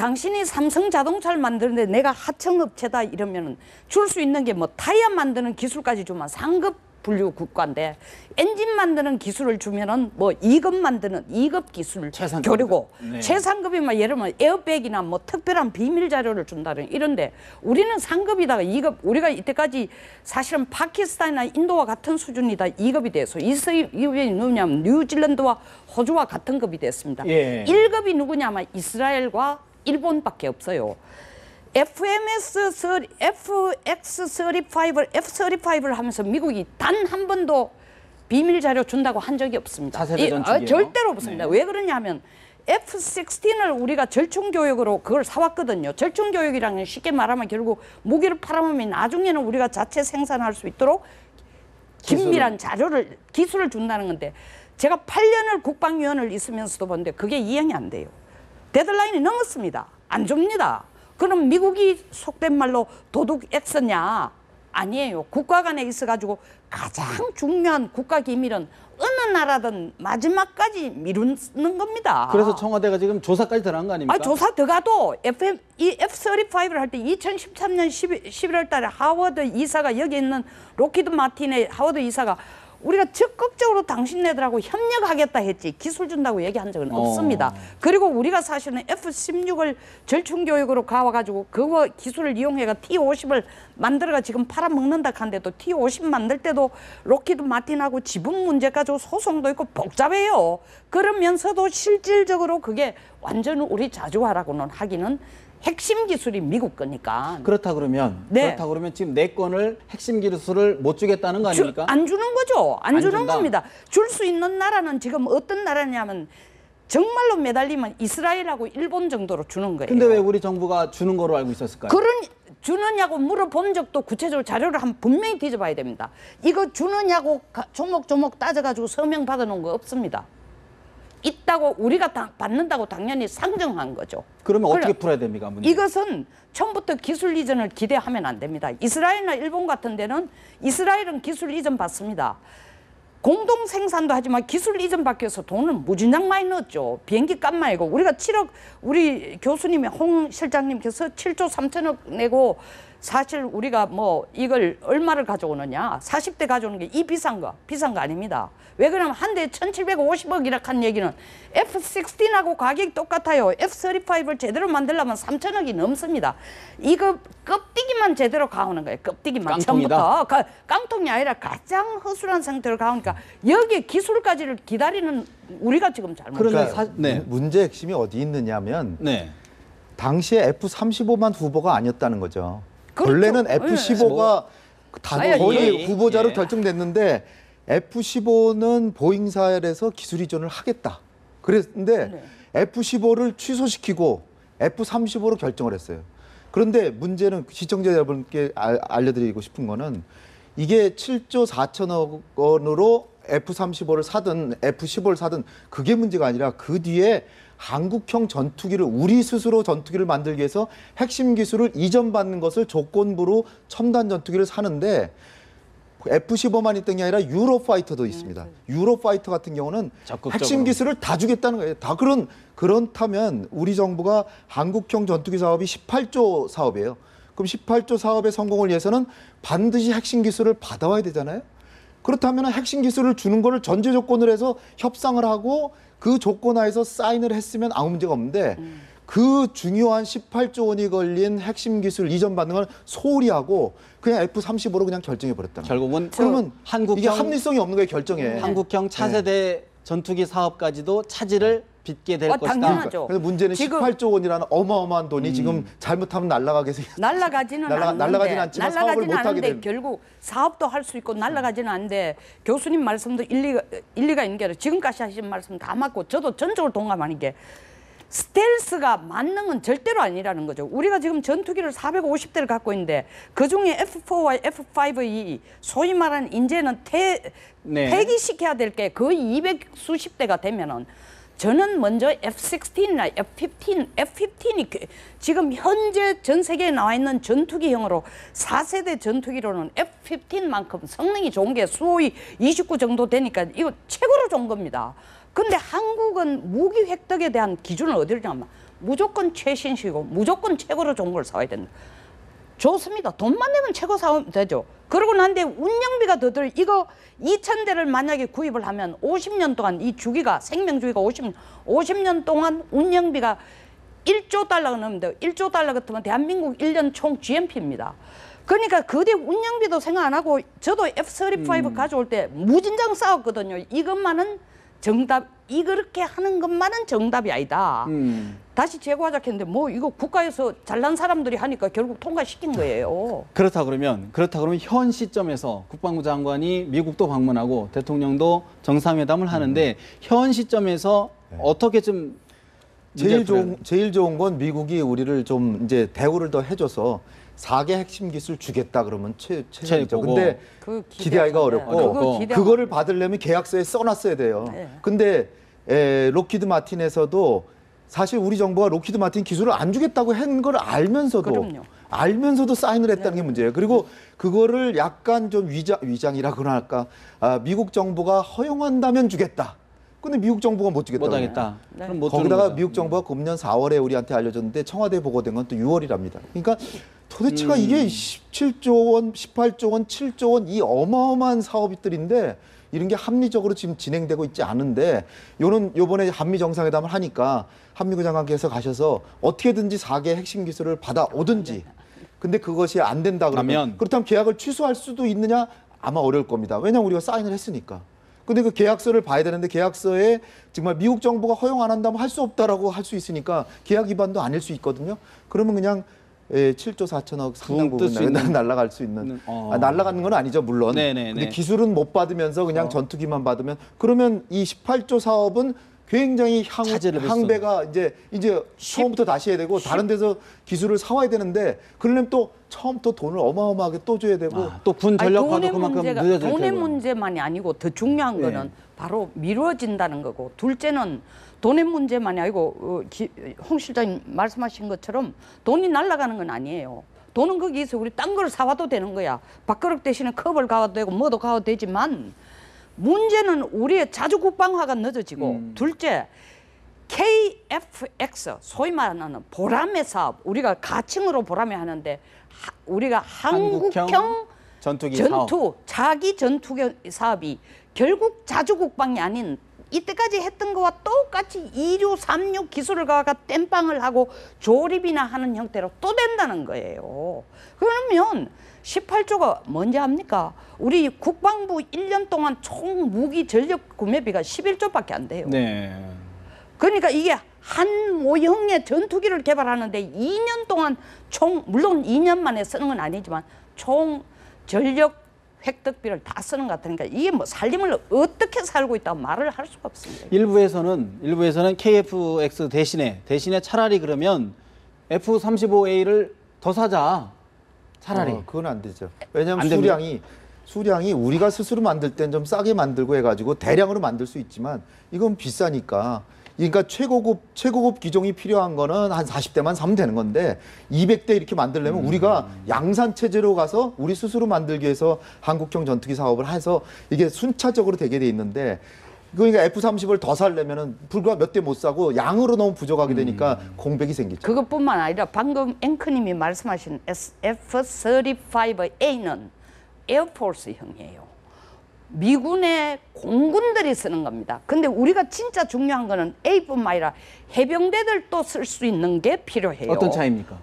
당신이 삼성 자동차를 만드는데 내가 하청업체다 이러면은 줄 수 있는 게 뭐 타이어 만드는 기술까지 주면 상급 분류 국가인데 엔진 만드는 기술을 주면은 뭐 2급 만드는 2급 기술 최상급. 교류고 네. 최상급이면 예를 들면 에어백이나 뭐 특별한 비밀 자료를 준다는 이런데 우리는 상급이다가 2급 우리가 이때까지 사실은 파키스탄이나 인도와 같은 수준이다 2급이 돼서 이급이 누구냐면 뉴질랜드와 호주와 같은 급이 됐습니다. 예. 1급이 누구냐면 이스라엘과 일본밖에 없어요. FX35를 F-35를 하면서 미국이 단 한 번도 비밀 자료 준다고 한 적이 없습니다. 차세대 전투기요? 절대로 없습니다. 네. 왜 그러냐면 F-16을 우리가 절충 교육으로 그걸 사왔거든요. 절충 교육이라는 건 쉽게 말하면 결국 무기를 팔아먹으면 나중에는 우리가 자체 생산할 수 있도록 긴밀한 자료를 기술을 준다는 건데 제가 8년을 국방위원을 있으면서도 봤는데 그게 이행이 안 돼요. 데드라인이 넘었습니다. 안 줍니다. 그럼 미국이 속된 말로 도둑 X냐? 아니에요. 국가 간에 있어가지고 가장 중요한 국가 기밀은 어느 나라든 마지막까지 미루는 겁니다. 그래서 청와대가 지금 조사까지 들어간 거 아닙니까? 조사 들어가도 이 F-35를 할 때 2013년 11월 달에 하워드 이사가 여기 있는 록히드 마틴의 하워드 이사가 우리가 적극적으로 당신네들하고 협력하겠다 했지 기술 준다고 얘기한 적은 없습니다. 그리고 우리가 사실은 F-16을 절충교육으로 가와가지고 그 기술을 이용해가 T-50을 만들어가 지금 팔아먹는다 한데도 T-50 만들 때도 록히드 마틴하고 지분 문제 가지고 소송도 있고 복잡해요. 그러면서도 실질적으로 그게 완전 우리 자주화라고는 하기는 핵심 기술이 미국 거니까. 그렇다 그러면 네. 그렇다 그러면 지금 내 건을 핵심 기술을 못 주겠다는 거 아닙니까? 안 주는 거죠. 안 주는 준다. 겁니다. 줄 수 있는 나라는 지금 어떤 나라냐면 정말로 매달리면 이스라엘하고 일본 정도로 주는 거예요. 근데 왜 우리 정부가 주는 거로 알고 있었을까요? 주느냐고 물어본 적도 구체적으로 자료를 한번 분명히 뒤져봐야 됩니다. 이거 주느냐고 조목조목 따져가지고 서명 받아놓은 거 없습니다. 있다고 우리가 받는다고 당연히 상정한 거죠. 그러면 어떻게 풀어야 됩니까? 문제? 이것은 처음부터 기술 이전을 기대하면 안 됩니다. 이스라엘이나 일본 같은 데는 이스라엘은 기술 이전 받습니다. 공동 생산도 하지만 기술 이전 받기 위해서 돈을 무진장 많이 넣었죠. 비행기 값 말고 우리가 7억 우리 교수님이 홍 실장님께서 7조 3천억 내고 사실 우리가 뭐 이걸 얼마를 가져오느냐 40대 가져오는 게 이 비싼 거 아닙니다. 왜 그러냐면 한 대에 1750억이라 한 얘기는 F-16하고 가격이 똑같아요. F-35를 제대로 만들려면 3천억이 넘습니다. 이거 껍데기만 제대로 가오는 거예요. 껍데기만 깡통이다. 처음부터 깡통이 아니라 가장 허술한 상태로 가오니까 여기에 기술까지를 기다리는 우리가 지금 잘못. 그러니까 네. 문제 핵심이 어디 있느냐면 네. 당시에 F-35만 후보가 아니었다는 거죠. 그렇죠. 원래는 F-15가 다 아니, 거의 예. 후보자로 예. 결정됐는데 F-15는 보잉사에서 기술 이전을 하겠다. 그랬는데 네. F-15를 취소시키고 F-35로 결정을 했어요. 그런데 문제는 시청자 여러분께 알려드리고 싶은 거는 이게 7조 4천억 원으로 F-35를 사든 F-15를 사든 그게 문제가 아니라 그 뒤에 한국형 전투기를 우리 스스로 전투기를 만들기 위해서 핵심 기술을 이전받는 것을 조건부로 첨단 전투기를 사는데 F-15만 있던 게 아니라 유로파이터도 있습니다. 유로파이터 같은 경우는 적극적으로. 핵심 기술을 다 주겠다는 거예요. 다 그렇다면 우리 정부가 한국형 전투기 사업이 18조 사업이에요. 그럼 18조 사업의 성공을 위해서는 반드시 핵심 기술을 받아와야 되잖아요. 그렇다면 핵심 기술을 주는 거를 전제 조건을 해서 협상을 하고 그 조건 하에서 사인을 했으면 아무 문제가 없는데 그 중요한 18조 원이 걸린 핵심 기술 이전 받는 걸 소홀히 하고 그냥 F-35로 그냥 결정해 버렸다는 거예요. 결국은 그러면 한국형 이게 합리성이 없는 거예요, 결정에. 한국형 차세대 전투기 사업까지도 차질을 빚게 될 것이다. 당연하죠. 그래서 문제는 지금 18조 원이라는 어마어마한 돈이 지금 잘못하면 날아가게 날아가지는 날아가지는 않지만 사업을 못 하게 되는. 결국 사업도 할 수 있고 날아가지는 않는데 교수님 말씀도 일리가 있는 게 아니라 지금까지 하신 말씀 다 맞고 저도 전적으로 동감하는 게 스텔스가 만능은 절대로 아니라는 거죠. 우리가 지금 전투기를 450대를 갖고 있는데 그중에 F4와 F5이 소위 말하는 이제는 네. 폐기시켜야 될 게 거의 200수십 대가 되면은 저는 먼저 F-16이나 F-15이 지금 현재 전 세계에 나와 있는 전투기형으로 4세대 전투기로는 F-15만큼 성능이 좋은 게 수호위 29 정도 되니까 이거 최고로 좋은 겁니다. 근데 한국은 무기 획득에 대한 기준을 어디로 잡냐면 무조건 최신식이고 무조건 최고로 좋은 걸 사와야 된다. 좋습니다. 돈만 내면 최고 사오면 되죠. 그러고 난데 운영비가 더 들, 이거 2,000대를 만약에 구입을 하면 50년 동안 이 주기가, 생명주기가 50년 동안 운영비가 1조 달러가 넘는데 1조 달러 같으면 대한민국 1년 총 GNP입니다. 그러니까 그대 운영비도 생각 안 하고 저도 F-35 가져올 때 무진장 싸웠거든요. 이것만은 정답, 이렇게 하는 것만은 정답이 아니다. 다시 재고하자 했는데 뭐 이거 국가에서 잘난 사람들이 하니까 결국 통과시킨 거예요. 그렇다 그러면 현 시점에서 국방부 장관이 미국도 방문하고 대통령도 정상회담을 하는데 현 시점에서 어떻게 좀 제일 좋은 건 미국이 우리를 좀 이제 대우를 더 해줘서 4개 핵심 기술 주겠다 그러면 최고죠. 근데 기대하기가 어렵고 그거를 받으려면 계약서에 써놨어야 돼요. 네. 근데 록히드 마틴에서도 사실 우리 정부가 록히드 마틴 기술을 안 주겠다고 한 걸 알면서도 사인을 했다는 게 문제예요. 그리고 그거를 약간 좀 위장이라고나 할까, 미국 정부가 허용한다면 주겠다. 근데 미국 정부가 못 주겠다고. 못하겠다. 네. 그럼 못 거기다가 주는 거죠. 미국 정부가 금년 4월에 우리한테 알려줬는데 청와대에 보고된 건 또 6월이랍니다. 그러니까 도대체가 이게 17조 원, 18조 원, 7조 원 이 어마어마한 사업들인데 이런 게 합리적으로 지금 진행되고 있지 않은데 요번에 한미 정상회담을 하니까 한미구 장관께서 가셔서 어떻게든지 4개 핵심 기술을 받아오든지 근데 그것이 안 된다 그러면 그렇다면 계약을 취소할 수도 있느냐? 아마 어려울 겁니다. 왜냐하면 우리가 사인을 했으니까. 근데 그 계약서를 봐야 되는데 계약서에 정말 미국 정부가 허용 안 한다면 할 수 없다라고 할 수 있으니까 계약 위반도 아닐 수 있거든요. 그러면 그냥 7조 4천억 상당 부분 날아갈 수 있는 날아가는 건 아니죠 물론. 근데 기술은 못 받으면서 그냥 전투기만 받으면 그러면 이 18조 사업은 굉장히 항배가 이제 처음부터 다시 해야 되고 다른 데서 기술을 사와야 되는데 그러려면 또 처음부터 돈을 어마어마하게 또 줘야 되고 또 군 전력화도 그만큼 늦어질 테고. 돈의 문제만이 아니고 더 중요한 거는 바로 미뤄진다는 거고 둘째는 돈의 문제만이 아니고 홍 실장님 말씀하신 것처럼 돈이 날아가는 건 아니에요. 돈은 거기서 우리 딴 걸 사와도 되는 거야. 밥그릇 대신에 컵을 가도 되고 뭐도 가도 되지만 문제는 우리의 자주 국방화가 늦어지고 둘째 KF-X 소위 말하는 보람의 사업 우리가 가칭으로 보람에 하는데 우리가 한국형 전투기 자기 전투기 사업이 결국 자주 국방이 아닌 이때까지 했던 거와 똑같이 2류, 3류 기술을 가가 땜빵을 하고 조립이나 하는 형태로 또 된다는 거예요. 그러면 18조가 뭔지 압니까? 우리 국방부 1년 동안 총 무기 전력 구매비가 11조밖에 안 돼요. 그러니까 이게 한 모형의 전투기를 개발하는데 2년 동안 총 물론 2년 만에 쓰는 건 아니지만 총 전력 획득비를 다 쓰는 것 같으니까 이게 뭐 살림을 어떻게 살고 있다고 말을 할 수가 없습니다. 일부에서는 KF-X 대신에 차라리 그러면 F-35A를 더 사자. 차라리. 그건 안 되죠. 왜냐하면 수량이 우리가 스스로 만들 땐 좀 싸게 만들고 해가지고 대량으로 만들 수 있지만 이건 비싸니까. 그러니까 최고급 기종이 필요한 거는 한 40대만 사면 되는 건데 200대 이렇게 만들려면 우리가 양산 체제로 가서 우리 스스로 만들기 위해서 한국형 전투기 사업을 해서 이게 순차적으로 되게 돼 있는데 그러니까 F-30을 더 살려면은 불과 몇 대 못 사고 양으로 너무 부족하게 되니까 공백이 생기죠. 그것뿐만 아니라 방금 앵커님이 말씀하신 F-35A는 에어포스형이에요. 미군의 공군들이 쓰는 겁니다. 근데 우리가 진짜 중요한 거는 A뿐만 아니라 해병대들도 쓸 수 있는 게 필요해요. 어떤 차이입니까?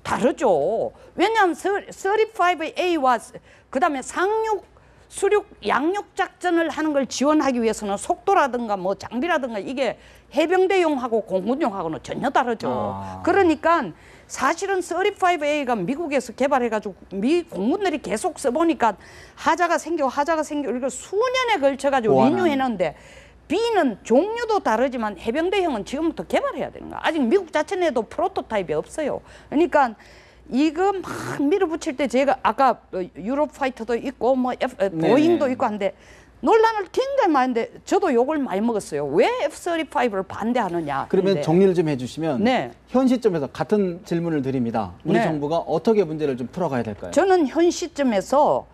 다르죠. 왜냐하면 35A와 그다음에 상륙, 수륙, 양육 작전을 하는 걸 지원하기 위해서는 속도라든가 뭐 장비라든가 이게 해병대용하고 공군용하고는 전혀 다르죠. 그러니까 사실은 35A가 미국에서 개발해가지고 미 공군들이 계속 써보니까 하자가 생기고 이걸 수년에 걸쳐가지고 리뉴해놨는데 B는 종류도 다르지만 해병대형은 지금부터 개발해야 되는 거야. 아직 미국 자체 내도 프로토타입이 없어요. 그러니까 이거 막 밀어붙일 때 제가 아까 유럽 파이터도 있고 뭐 보잉도 있고 한데 논란을 굉장히 많이 했는데 저도 욕을 많이 먹었어요. 왜 F-35를 반대하느냐. 그러면 정리를 좀 해주시면 현 시점에서 같은 질문을 드립니다. 우리 정부가 어떻게 문제를 좀 풀어가야 될까요? 저는 현 시점에서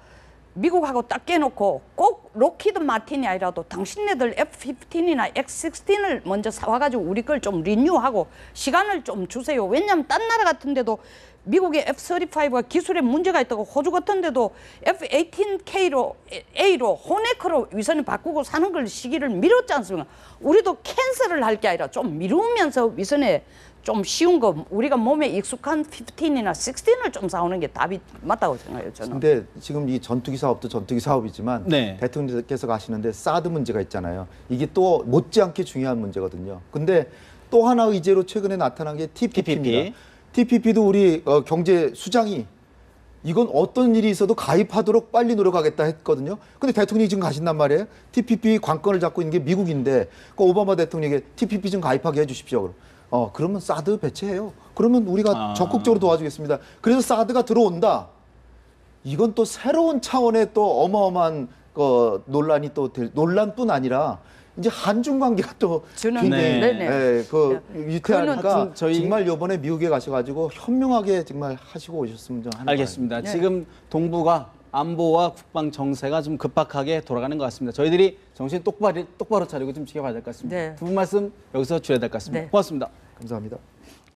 미국하고 딱 깨놓고 꼭 로키드 마틴이 아니라도 당신네들 F-15이나 X-16을 먼저 사와가지고 우리 걸 좀 리뉴하고 시간을 좀 주세요. 왜냐하면 딴 나라 같은 데도 미국의 F-35가 기술에 문제가 있다고 호주 같은 데도 F-18K로 A로 호네크로 위선을 바꾸고 사는 걸 시기를 미뤘지 않습니까? 우리도 캔슬을 할 게 아니라 좀 미루면서 위선에 좀 쉬운 거 우리가 몸에 익숙한 15이나 16을 좀 사오는 게 답이 맞다고 생각해요. 저는. 근데 지금 이 전투기 사업도 전투기 사업이지만 네. 대통령께서 가시는데 사드 문제가 있잖아요. 이게 또 못지않게 중요한 문제거든요. 근데 또 하나 의제로 최근에 나타난 게 TPP입니다. TPP도 우리 경제 수장이 이건 어떤 일이 있어도 가입하도록 빨리 노력하겠다 했거든요. 근데 대통령이 지금 가신단 말이에요. TPP 관건을 잡고 있는 게 미국인데 그 오바마 대통령에게 TPP 좀 가입하게 해주십시오. 그러면 사드 배치해요. 그러면 우리가 적극적으로 도와주겠습니다. 그래서 사드가 들어온다. 이건 또 새로운 차원의 또 어마어마한 논란이 또 논란뿐 아니라 이제 한중 관계가 또 저는 굉장히 네네. 유태하니까 그거는 정말 이번에 미국에 가셔가지고 현명하게 정말 하시고 오셨으면 좀 하는 알겠습니다. 네. 지금 동북아 안보와 국방 정세가 좀 급박하게 돌아가는 것 같습니다. 저희들이 정신 똑바로 차리고 좀 지켜봐야 될 것 같습니다. 네. 두 분 말씀 여기서 줄여야 될 것 같습니다. 네. 고맙습니다. 감사합니다.